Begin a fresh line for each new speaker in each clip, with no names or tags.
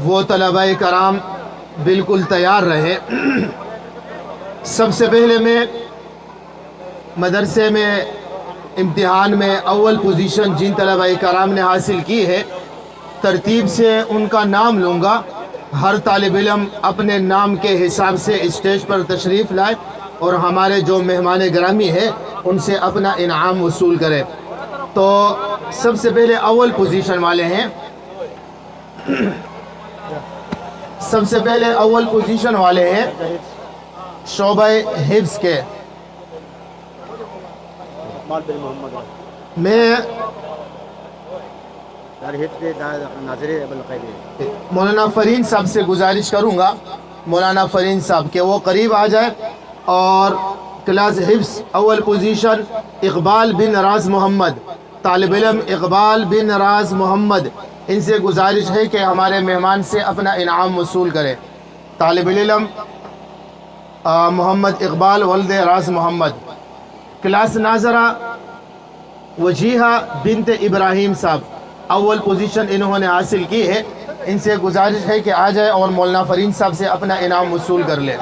وہ طلباء کرام بالکل تیار رہے۔ سب سے پہلے میں مدرسے میں امتحان میں اول پوزیشن جن طلباء کرام نے حاصل کی ہے، ترتیب سے ان کا نام لوں گا۔ ہر طالب علم اپنے نام کے حساب سے اسٹیج پر تشریف لائے اور ہمارے جو مہمان گرامی ہیں ان سے اپنا انعام وصول کرے۔ تو سب سے پہلے اول پوزیشن والے ہیں، سب سے پہلے اول پوزیشن والے ہیں شعبہ حفظ کے۔ میں مولانا فرین صاحب سے گزارش کروں گا، مولانا فرین صاحب کہ وہ قریب آ جائے، اور کلاس حفظ اول پوزیشن اقبال بن راز محمد، طالب علم اقبال بن راز محمد، ان سے گزارش ہے کہ ہمارے مہمان سے اپنا انعام وصول کرے۔ طالب علم محمد اقبال ولد راز محمد۔ کلاس ناظرہ وجیحہ بنت ابراہیم صاحب، اول پوزیشن انہوں نے حاصل کی ہے، ان سے گزارش ہے کہ آ جائے اور مولانا فرین صاحب سے اپنا انعام وصول کر لے۔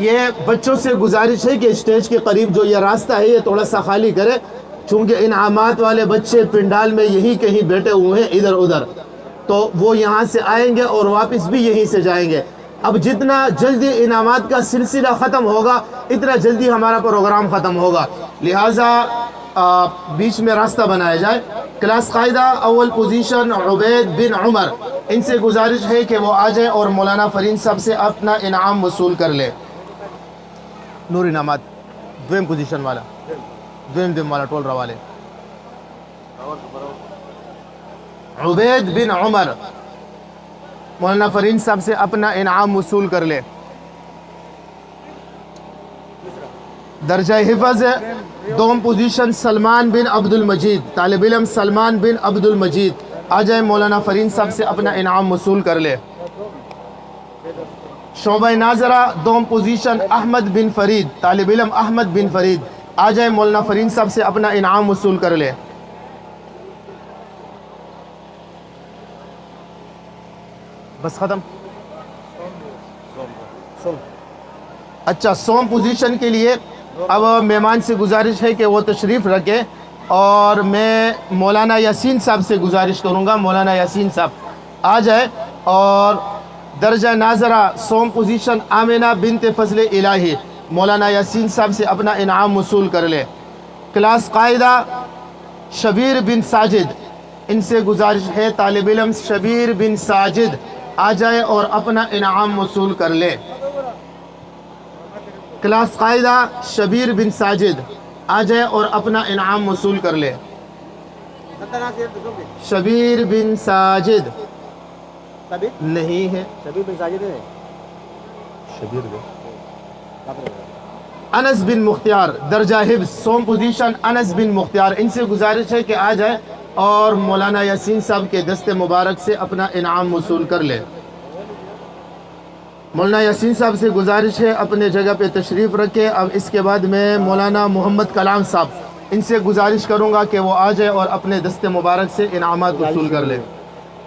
یہ بچوں سے گزارش ہے کہ اسٹیج کے قریب جو یہ راستہ ہے یہ تھوڑا سا خالی کرے، چونکہ انعامات والے بچے پنڈال میں یہی کہیں بیٹھے ہوئے ہیں ادھر ادھر، تو وہ یہاں سے آئیں گے اور واپس بھی یہیں سے جائیں گے۔ اب جتنا جلدی انعامات کا سلسلہ ختم ہوگا اتنا جلدی ہمارا پروگرام ختم ہوگا، لہٰذا بیچ میں راستہ بنایا جائے۔ کلاس قاعدہ اول پوزیشن عبید بن عمر، ان سے گزارش ہے کہ وہ آ جائے اور مولانا فرین صاحب سے اپنا انعام وصول کر لے۔ نور انعامات دویم پوزیشن والا، دویم والا ٹول والے عبید بن عمر، مولانا فرین صاحب سے اپنا انعام وصول کر لے۔ درجہ حفظ دوم پوزیشن سلمان بن عبد المجید، طالب علم سلمان بن عبد المجید، آ جائے مولانا فرین صاحب سے اپنا انعام وصول کر لے۔ شعبہ ناظرہ دوم پوزیشن احمد بن فرید، طالب علم احمد بن فرید، آ جائے مولانا فرین صاحب سے اپنا انعام وصول کر لے۔ بس ختم؟ اچھا، سوم پوزیشن کے لیے اب مہمان سے گزارش ہے کہ وہ تشریف رکھے، اور میں مولانا یاسین صاحب سے گزارش کروں گا، مولانا یاسین صاحب آ جائے اور درجہ ناظرہ سوم پوزیشن آمنہ بنت فضل الہی، مولانا یاسین صاحب سے اپنا انعام وصول کر لے۔ کلاس قاعدہ شبیر بن ساجد، ان سے گزارش ہے طالب علم شبیر بن ساجد آ جائے اور اپنا انعام وصول کر لے۔ کلاس قاعدہ شبیر بن ساجد آ جائے اور اپنا انعام وصول کر لے۔ شبیر بن ساجد نہیں ہے، شبیر بن ساجد ہے، شبیر بن انس بن مختار، درجہ حفظ سوم پوزیشن انس بن مختار، ان سے گزارش ہے کہ آ جائے اور مولانا یاسین صاحب کے دست مبارک سے اپنا انعام وصول کر لے۔ مولانا یاسین صاحب سے گزارش ہے اپنے جگہ پہ تشریف رکھے۔ اب اس کے بعد میں مولانا محمد کلام صاحب، ان سے گزارش کروں گا کہ وہ آ جائے اور اپنے دست مبارک سے انعامات وصول کر لے۔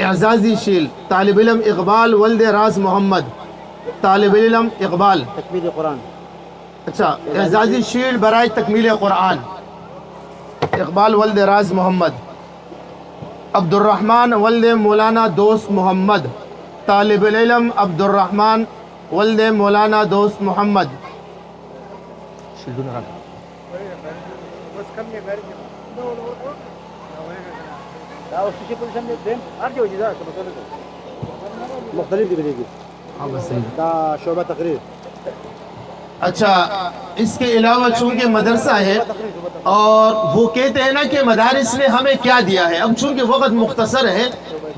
اعزازی شیل طالب علم اقبال ولد راز محمد، طالب علم اقبال تکمیل قرآن، اچھا اعزازی شیل برائے تکمیل قرآن، اقبال ولد راز محمد۔ عبد الرحمن ولد مولانا دوست محمد، طالب العلم عبد الرحمن ولد مولانا دوست محمد۔ شعبہ تقریر، اچھا اس کے علاوہ چونکہ مدرسہ ہے اور وہ کہتے ہیں نا کہ مدارس نے ہمیں کیا دیا ہے، اب چونکہ وقت مختصر ہے،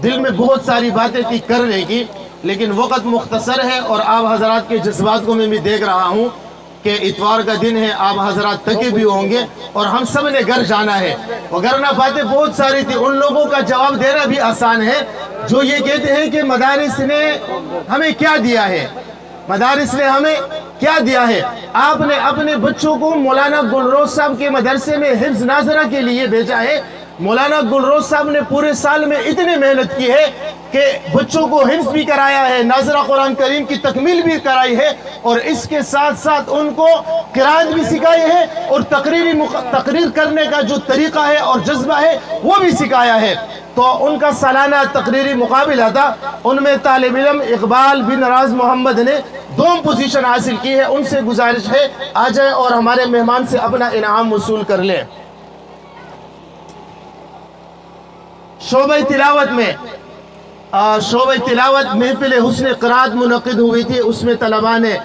دل میں بہت ساری باتیں تھی کرنے کی، لیکن وقت مختصر ہے اور آپ حضرات کے جذبات کو میں بھی دیکھ رہا ہوں کہ اتوار کا دن ہے، آپ حضرات تھکے بھی ہوں گے اور ہم سب نے گھر جانا ہے، وگرنہ باتیں بہت ساری تھی۔ ان لوگوں کا جواب دینا بھی آسان ہے جو یہ کہتے ہیں کہ مدارس نے ہمیں کیا دیا ہے، مدارس نے ہمیں کیا دیا ہے۔ آپ نے اپنے بچوں کو مولانا گلروز صاحب کے مدرسے میں حفظ ناظرہ کے لیے بھیجا ہے۔ مولانا گلروز صاحب نے پورے سال میں اتنی محنت کی ہے کہ بچوں کو حفظ بھی کرایا ہے، ناظرہ قرآن کریم کی تکمیل بھی کرائی ہے، اور اس کے ساتھ ساتھ ان کو قرات بھی سکھائی ہے، اور تقریر کرنے کا جو طریقہ ہے اور جذبہ ہے وہ بھی سکھایا ہے۔ تو ان کا سالانہ تقریری مقابلہ تھا، ان میں طالب علم اقبال بن راز محمد نے دوم پوزیشن حاصل کی ہے۔ ان سے گزارش ہے آ جائے اور ہمارے مہمان سے اپنا انعام وصول کر لیں۔ شعبہ تلاوت میں شعبہ تلاوت محفل حسن قرات منعقد ہوئی تھی، اس میں طلباء نے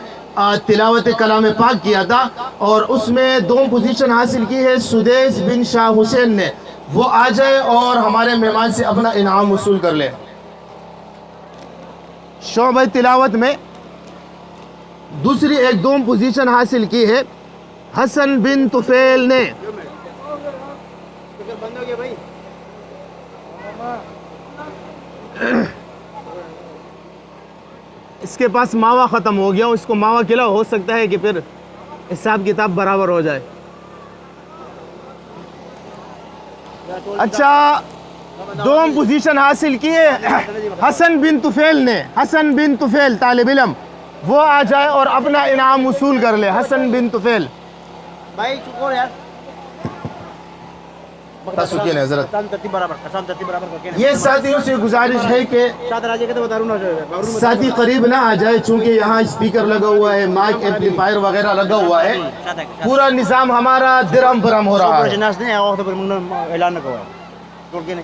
تلاوت کلام پاک کیا تھا، اور اس میں دوم پوزیشن حاصل کی ہے سدیس بن شاہ حسین نے۔ وہ آ جائے اور ہمارے مہمان سے اپنا انعام وصول کر لے۔ شعبہ تلاوت میں دوسری ایک دوم پوزیشن حاصل کی ہے حسن بن طفیل نے۔ اس کے پاس ماوا ختم ہو گیا، اس کو ماوا کھلاؤ، ہو سکتا ہے کہ پھر حساب کتاب برابر ہو جائے۔ اچھا، دوم پوزیشن حاصل کیے حسن بن طفیل نے۔ حسن بن طفیل طالب علم، وہ آ جائے اور اپنا انعام وصول کر لے۔ حسن بن طفیل
بھائی چکو یار،
یہ ساتھیوں سے گزارش ہے کہ ساتھی قریب نہ آ جائے، چونکہ یہاں اسپیکر لگا ہوا ہے، مائک ایمپلیفائر وغیرہ لگا ہوا ہے، پورا نظام ہمارا درہم برہم ہو رہا ہے۔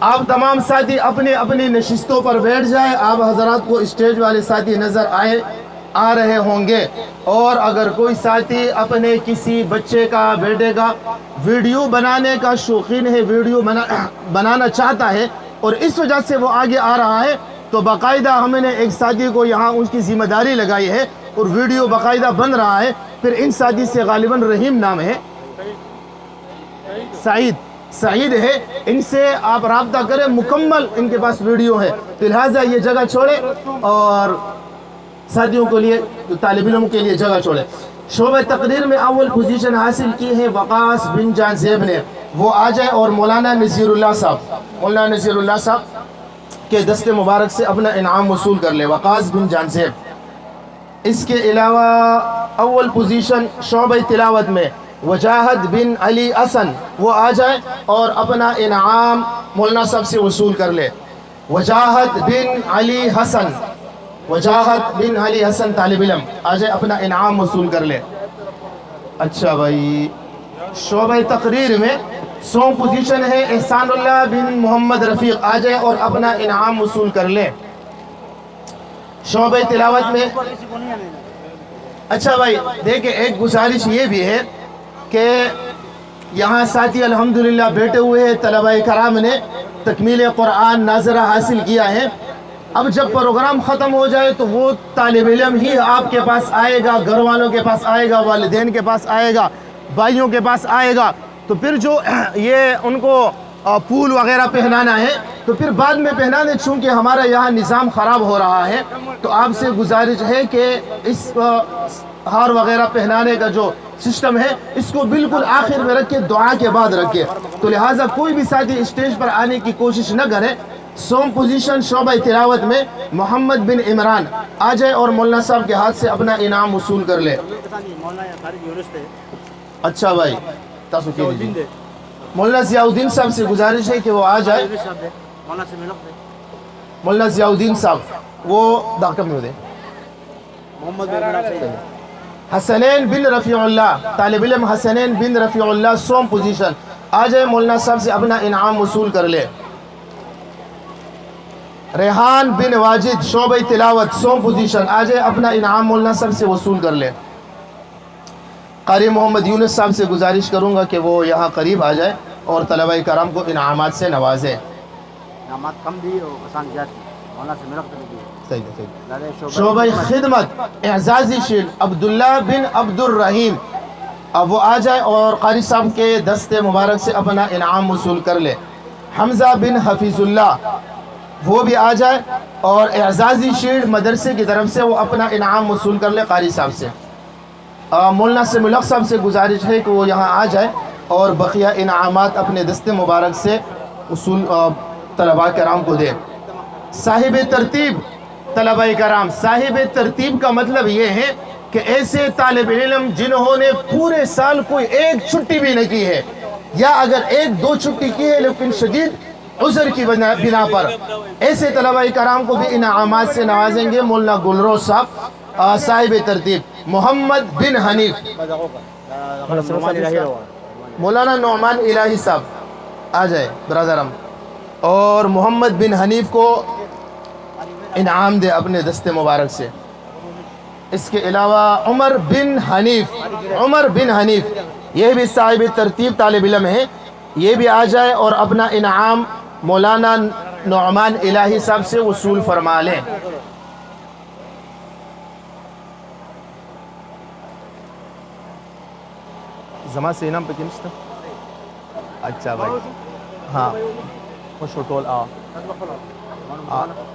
آپ تمام ساتھی اپنے اپنی نشستوں پر بیٹھ جائیں۔ آپ حضرات کو اسٹیج والے ساتھی نظر آ رہے ہوں گے، اور اگر کوئی ساتھی اپنے کسی بچے کا، بیٹے کا ویڈیو بنانے کا شوقین ہے، ویڈیو بنانا چاہتا ہے اور اس وجہ سے وہ آگے آ رہا ہے، تو باقاعدہ ہم نے ایک ساتھی کو یہاں اس کی ذمہ داری لگائی ہے اور ویڈیو باقاعدہ بن رہا ہے۔ پھر ان ساتھی سے غالباً رحیم نام ہے، سعید ہے، ان سے آپ رابطہ کریں، مکمل ان کے پاس ویڈیو ہے۔ تو لہٰذا یہ جگہ چھوڑے اور ساتھیوں کے لیے، طالب علموں کے لیے جگہ چھوڑے۔ شعبہ تقریر میں اول پوزیشن حاصل کی ہے وقاص بن جان زیب نے۔ وہ آ جائے اور مولانا نذیر اللہ صاحب کے دست مبارک سے اپنا انعام وصول کر لے۔ وقاص بن جان زیب۔ اس کے علاوہ اول پوزیشن شعبہ تلاوت میں وجاہد بن علی حسن، وہ آ جائے اور اپنا انعام مولانا صاحب سے وصول کر لے۔ وجاہد بن علی حسن طالب علم آ جائے، اپنا انعام وصول کر لے۔ اچھا بھائی، شعبہ تقریر میں سوم پوزیشن ہے احسان اللہ بن محمد رفیق، آ جائے اور اپنا انعام وصول کر لے۔ شعبہ تلاوت میں اچھا بھائی دیکھیں، ایک گزارش یہ بھی ہے کہ یہاں ساتھی الحمدللہ بیٹھے ہوئے ہیں، طلباء کرام نے تکمیل قرآن ناظرہ حاصل کیا ہے۔ اب جب پروگرام ختم ہو جائے تو وہ طالب علم ہی آپ کے پاس آئے گا، گھر والوں کے پاس آئے گا، والدین کے پاس آئے گا، بھائیوں کے پاس آئے گا، تو پھر جو یہ ان کو پھول وغیرہ پہنانا ہے تو پھر بعد میں پہنا دیں، چونکہ ہمارا یہاں نظام خراب ہو رہا ہے۔ تو آپ سے گزارش ہے کہ اس ہار وغیرہ پہنانے کا جو سسٹم ہے اس کو بالکل آخر میں رکھے، دعا کے بعد رکھے۔ تو لہٰذا کوئی بھی ساتھی اسٹیج پر آنے کی کوشش نہ کرے۔ سوم پوزیشن شعبہ تلاوت میں محمد بن عمران آ جائے اور مولانا صاحب کے ہاتھ سے اپنا انعام وصول کر لے۔ اچھا بھائی، مولانا ضیاء الدین صاحب سے گزارش ہے کہ وہ آ جائے۔ مولانا ضیاء الدین صاحب وہ داکم میں دے۔ حسنین بن رفیع اللہ طالب علم، حسنین بن رفیع اللہ سوم پوزیشن آ جائے، مولانا صاحب سے اپنا انعام وصول کر لے۔ ریحان بن واجد شعبہ تلاوت سوم پوزیشن آ جائے، اپنا انعام مولانا صاحب سے وصول کر لے۔ قاری محمد یونس صاحب سے گزارش کروں گا کہ وہ یہاں قریب آ جائے اور طلباء کرام کو انعامات سے نوازے۔
انعامات کم دی اور آسان زیادہ مولانا سے ملک دی۔
شعبہ خدمت اعزازی شیل عبداللہ بن عبد الرحیم، اب وہ آ جائے اور قاری صاحب کے دست مبارک سے اپنا انعام وصول کر لے۔ حمزہ بن حفیظ اللہ وہ بھی آ جائے اور اعزازی شیل مدرسے کی طرف سے وہ اپنا انعام وصول کر لے قاری صاحب سے۔ مولانا سے ملک صاحب سے گزارش ہے کہ وہ یہاں آ جائے اور بقیہ انعامات اپنے دست مبارک سے طلباء کرام کو دے۔ صاحب ترتیب طلبہ کرام، صاحب ترتیب کا مطلب یہ ہے کہ ایسے طالب علم جنہوں نے پورے سال کوئی ایک چھٹی بھی نہیں کی ہے، یا اگر ایک دو چھٹی کی ہے لیکن شدید عذر کی بنا پر، ایسے طلبہ کرام کو بھی انعامات سے نوازیں گے مولانا گلروز صاحب صاحب ترتیب محمد بن حنیف، مولانا نعمان الہی صاحب آ جائے برادرم، اور محمد بن حنیف کو انعام دے اپنے دست مبارک سے۔ اس کے علاوہ عمر بن حنیف یہ بھی صاحب ترتیب طالب علم ہے، یہ بھی آ جائے اور اپنا انعام مولانا نعمان الہی صاحب سے وصول فرما لیں۔ زمان سے انعام پہ کنشتا اچھا بھائی، ہاں خوش ٹول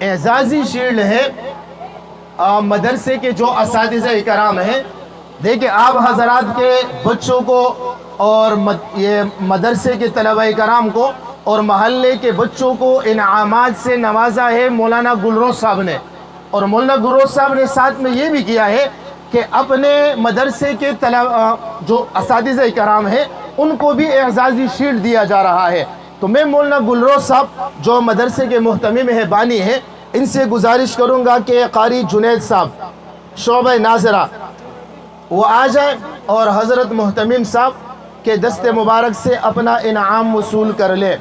اعزازی شیلڈ ہے مدرسے کے جو اساتذہ کرام ہیں۔ دیکھیں آپ حضرات کے بچوں کو اور یہ مدرسے کے طلبہ کرام کو اور محلے کے بچوں کو انعامات سے نوازا ہے مولانا گلروز صاحب نے، اور مولانا گلروز صاحب نے ساتھ میں یہ بھی کیا ہے کہ اپنے مدرسے کے جو اساتذہ کرام ہیں ان کو بھی اعزازی شیلڈ دیا جا رہا ہے۔ تو میں مولانا گلروز صاحب جو مدرسے کے محتمم ہے، بانی ہیں، ان سے گزارش کروں گا کہ قاری جنید صاحب شعبہ ناظرہ وہ آ جائیں اور حضرت محتمم صاحب کے دست مبارک سے اپنا انعام وصول کر لے۔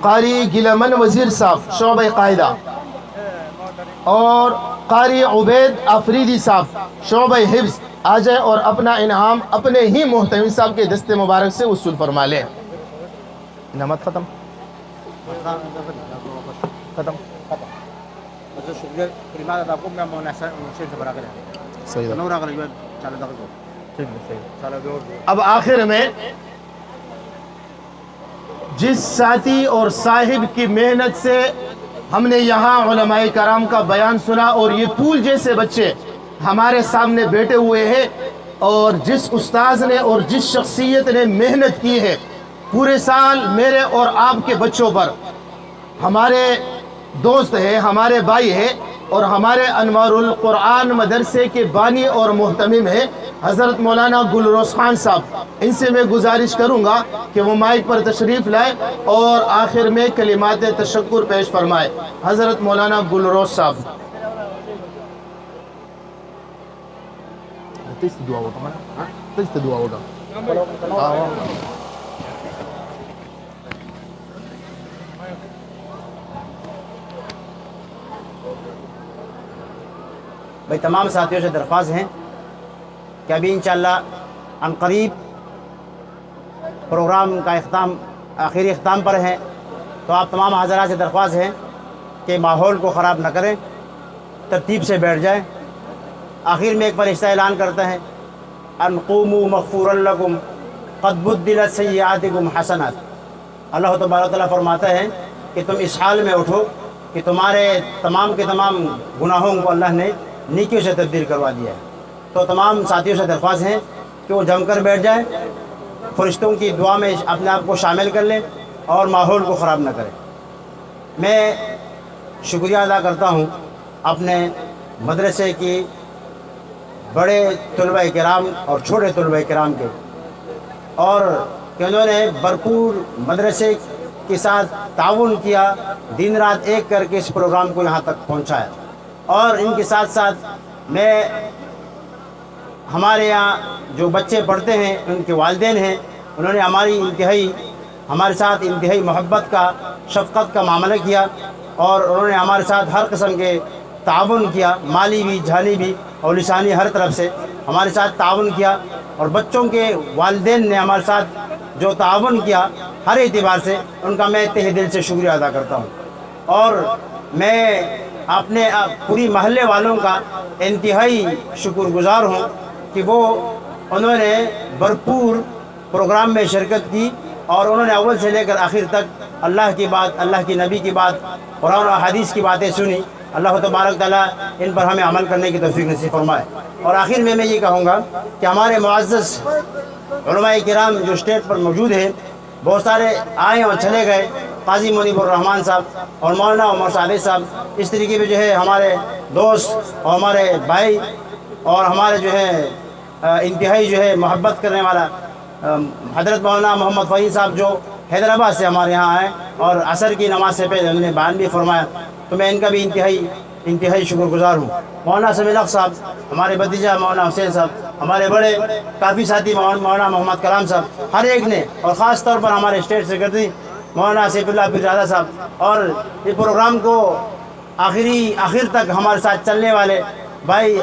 قاری گلمن وزیر صاحب شعبہ قاعدہ اور قاری عبید آفریدی صاحب شعبہ حفظ آ جائے اور اپنا انعام اپنے ہی محتمم صاحب کے دست مبارک سے وصول فرما لیں۔ انعامات ختم
شکریہ کلمات آپ کو میں مولانا شیخ سے برا کریں
اب آخر میں جس ساتھی اور صاحب کی محنت سے ہم نے یہاں علماء کرام کا بیان سنا اور یہ پھول جیسے بچے ہمارے سامنے بیٹھے ہوئے ہیں، اور جس استاذ نے اور جس شخصیت نے محنت کی ہے پورے سال میرے اور آپ کے بچوں پر، ہمارے دوست ہیں، ہمارے بھائی ہیں، اور ہمارے انوار القرآن مدرسے کے بانی اور محتمم ہیں حضرت مولانا گلروز خان صاحب، ان سے میں گزارش کروں گا کہ وہ مائک پر تشریف لائے اور آخر میں کلمات تشکر پیش فرمائے۔ حضرت مولانا گلروز صاحب دعا ہوگا۔
بھائی تمام ساتھیوں سے درخواست ہیں کہ ابھی انشاءاللہ ان قریب پروگرام کا آخری اختتام پر ہے، تو آپ تمام حضرات سے درخواست ہے کہ ماحول کو خراب نہ کریں، ترتیب سے بیٹھ جائیں۔ آخر میں ایک فرشتہ اعلان کرتا ہے ان قوموا مغفورا لکم قد بدلت سیئاتکم حسنات۔ اللہ تبارک تعالیٰ فرماتا ہے کہ تم اس حال میں اٹھو کہ تمہارے تمام کے تمام گناہوں کو اللہ نے نیکیوں سے تبدیل کروا دیا ہے۔ تو تمام ساتھیوں سے درخواست ہے کہ وہ جم کر بیٹھ جائیں، فرشتوں کی دعا میں اپنے آپ کو شامل کر لیں اور ماحول کو خراب نہ کریں۔ میں شکریہ ادا کرتا ہوں اپنے مدرسے کی بڑے طلبہ کرام اور چھوٹے طلبہ کرام کے، اور کہ انہوں نے بھرپور مدرسے کے ساتھ تعاون کیا، دن رات ایک کر کے اس پروگرام کو یہاں تک پہنچایا۔ اور ان کے ساتھ ساتھ میں ہمارے یہاں جو بچے پڑھتے ہیں ان کے والدین ہیں، انہوں نے ہمارے ساتھ انتہائی محبت کا، شفقت کا معاملہ کیا، اور انہوں نے ہمارے ساتھ ہر قسم کے تعاون کیا، مالی بھی، جانی بھی اور لسانی، ہر طرف سے ہمارے ساتھ تعاون کیا۔ اور بچوں کے والدین نے ہمارے ساتھ جو تعاون کیا ہر اعتبار سے، ان کا میں تہ دل سے شکریہ ادا کرتا ہوں۔ اور میں اپنے پوری محلے والوں کا انتہائی شکر گزار ہوں کہ انہوں نے بھرپور پروگرام میں شرکت کی، اور انہوں نے اول سے لے کر آخر تک اللہ کی بات، اللہ کی نبی کی بات، قرآن و حدیث کی باتیں سنی۔ اللہ تبارک تعالیٰ ان پر ہمیں عمل کرنے کی توفیق نصیب فرمائے۔ اور آخر میں یہ کہوں گا کہ ہمارے معزز علماء کرام جو اسٹیج پر موجود ہیں، بہت سارے آئے اور چلے گئے، قاضی منیب الرحمان صاحب اور مولانا عمر صابر صاحب، اس طریقے پہ جو ہے ہمارے دوست اور ہمارے بھائی اور ہمارے جو ہے انتہائی جو ہے محبت کرنے والا حضرت مولانا محمد فہیم صاحب جو حیدرآباد سے ہمارے یہاں آئے اور عصر کی نماز سے پہلے انہوں نے بیان بھی فرمایا، تو میں ان کا بھی انتہائی شکر گزار ہوں۔ مولانا سمیع الحق صاحب، ہمارے بھتیجا مولانا حسین صاحب، ہمارے بڑے کافی ساتھی مولانا محمد کلام صاحب، ہر ایک نے، اور خاص طور پر ہمارے اسٹیٹ سیکرٹری مولانا سیف اللہ پیرزادہ صاحب، اور اس پروگرام کو آخر تک ہمارے ساتھ چلنے والے بھائی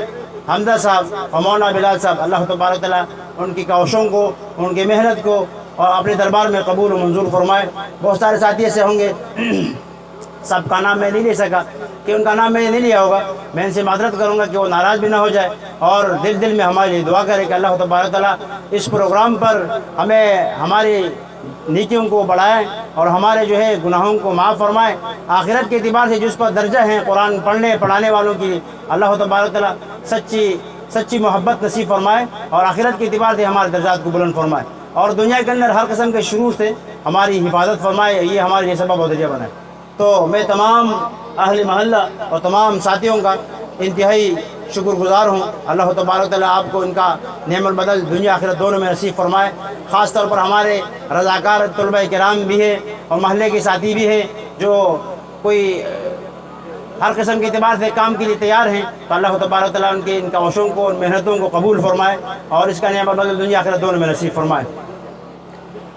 حمدہ صاحب اور مولانا بلال صاحب، اللہ تبارک تعالیٰ ان کی کوششوں کو، ان کی محنت کو اور اپنے دربار میں قبول و منظور فرمائے۔ بہت سارے ساتھی ایسے ہوں گے، سب کا نام میں نہیں لے سکا کہ ان کا نام میں نے نہیں لیا ہوگا، میں ان سے معذرت کروں گا کہ وہ ناراض بھی نہ ہو جائے، اور دل میں ہمارے لیے دعا کرے کہ اللہ تبارک تعالیٰ اس پروگرام پر ہمیں ہماری نیکیوں کو بڑھائیں اور ہمارے جو ہے گناہوں کو معاف فرمائے۔ آخرت کے اعتبار سے جس پر درجہ ہیں قرآن پڑھانے والوں کی، اللہ تبارک تعالیٰ سچی محبت نصیب فرمائے اور آخرت کے اعتبار سے ہمارے درجات کو بلند فرمائے، اور دنیا کے اندر ہر قسم کے شرور سے ہماری حفاظت فرمائے، یہ ہمارے لیے سبب و ذریعہ بنائے۔ تو میں تمام اہل محلہ اور تمام ساتھیوں کا انتہائی شکر گزار ہوں۔ اللہ تبارک تعالیٰ آپ کو ان کا نعم البدل دنیا آخرت دونوں میں نصیب فرمائے۔ خاص طور پر ہمارے رضاکار طلبہ کرام بھی ہیں اور محلے کے ساتھی بھی ہیں جو کوئی ہر قسم کے اعتبار سے کام کے لیے تیار ہیں، تو اللہ تبارک تعالیٰ ان کوششوں کو، ان محنتوں کو قبول فرمائے اور اس کا نعم البدل دنیا آخرت دونوں میں نصیب فرمائے۔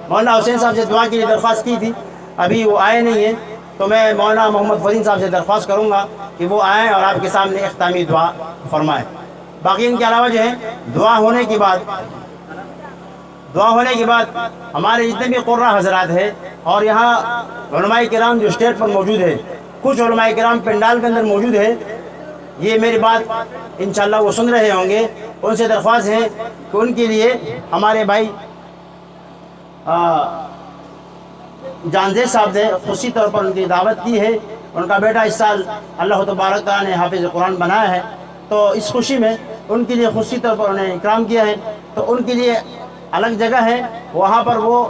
مولانا حسین صاحب سے دعا کے لیے درخواست کی تھی، ابھی وہ آئے نہیں ہیں، تو میں مولانا محمد فہیم صاحب سے درخواست کروں گا کہ وہ آئیں اور آپ کے سامنے اختتامی دعا فرمائیں۔ باقی ان کے علاوہ جو ہے دعا ہونے کے بعد ہمارے جتنے بھی قرہ حضرات ہیں اور یہاں علماء کرام جو اسٹیج پر موجود ہے، کچھ علماء کرام پنڈال کے اندر موجود ہے، یہ میری بات انشاءاللہ وہ سن رہے ہوں گے، ان سے درخواست ہے کہ ان کے لیے ہمارے بھائی جانزید صاحب نے خصوصی طور پر ان کی دعوت کی ہے۔ ان کا بیٹا اس سال اللہ تبارک تعالیٰ نے حافظ قرآن بنایا ہے، تو اس خوشی میں ان کے لیے خصوصی طور پر انہیں اکرام کیا ہے، تو ان کے لیے الگ جگہ ہے، وہاں پر وہ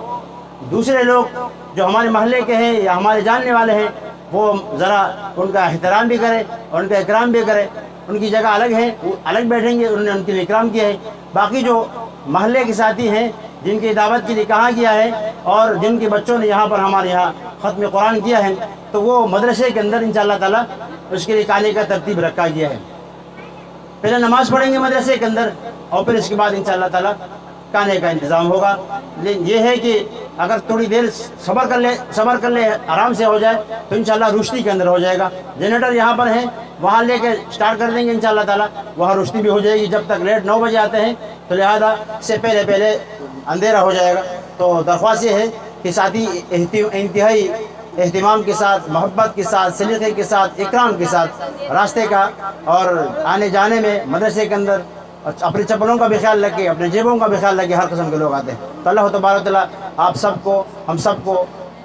دوسرے لوگ جو ہمارے محلے کے ہیں یا ہمارے جاننے والے ہیں وہ ذرا ان کا احترام بھی کرے اور ان کا اکرام بھی کرے۔ ان کی جگہ الگ ہے، وہ الگ بیٹھیں گے، انہوں نے ان کے لیے اکرام کیا ہے۔ باقی جو محلے کے ساتھی ہیں جن کی دعوت کے لیے کہا گیا ہے اور جن کے بچوں نے یہاں پر ہمارے یہاں ختم قرآن کیا ہے، تو وہ مدرسے کے اندر انشاءاللہ تعالیٰ اس کے لیے کھانے کا ترتیب رکھا گیا ہے۔ پہلے نماز پڑھیں گے مدرسے کے اندر اور پھر اس کے بعد انشاءاللہ تعالیٰ کھانے کا انتظام ہوگا۔ لیکن یہ ہے کہ اگر تھوڑی دیر صبر کر لے آرام سے ہو جائے تو انشاءاللہ روشنی کے اندر ہو جائے گا۔ جنریٹر یہاں پر ہیں، وہاں لے کے سٹارٹ کر دیں گے انشاءاللہ تعالیٰ، وہاں روشنی بھی ہو جائے گی۔ جب تک لیٹ 9 بجے آتے ہیں تو لہذا سے پہلے اندھیرا ہو جائے گا۔ تو درخواست یہ ہے کہ ساتھی انتہائی اہتمام کے ساتھ، محبت کے ساتھ، سلیقے کے ساتھ، اکرام کے ساتھ راستے کا اور آنے جانے میں مدرسے کے اندر اپنی چپلوں کا بھی خیال رکھے، اپنے جیبوں کا بھی خیال رکھے، ہر قسم کے لوگ آتے ہیں۔ تو اللہ تبارک تعالیٰ آپ سب کو، ہم سب کو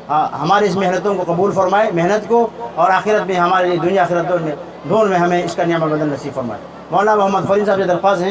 ہماری اس محنتوں کو قبول فرمائے، محنت کو، اور آخرت میں ہمارے لیے دنیا آخرت دونوں میں ہمیں اس کا نعمت بدل نصیب فرمائے۔ مولانا محمد فہیم صاحب سے درخواست ہے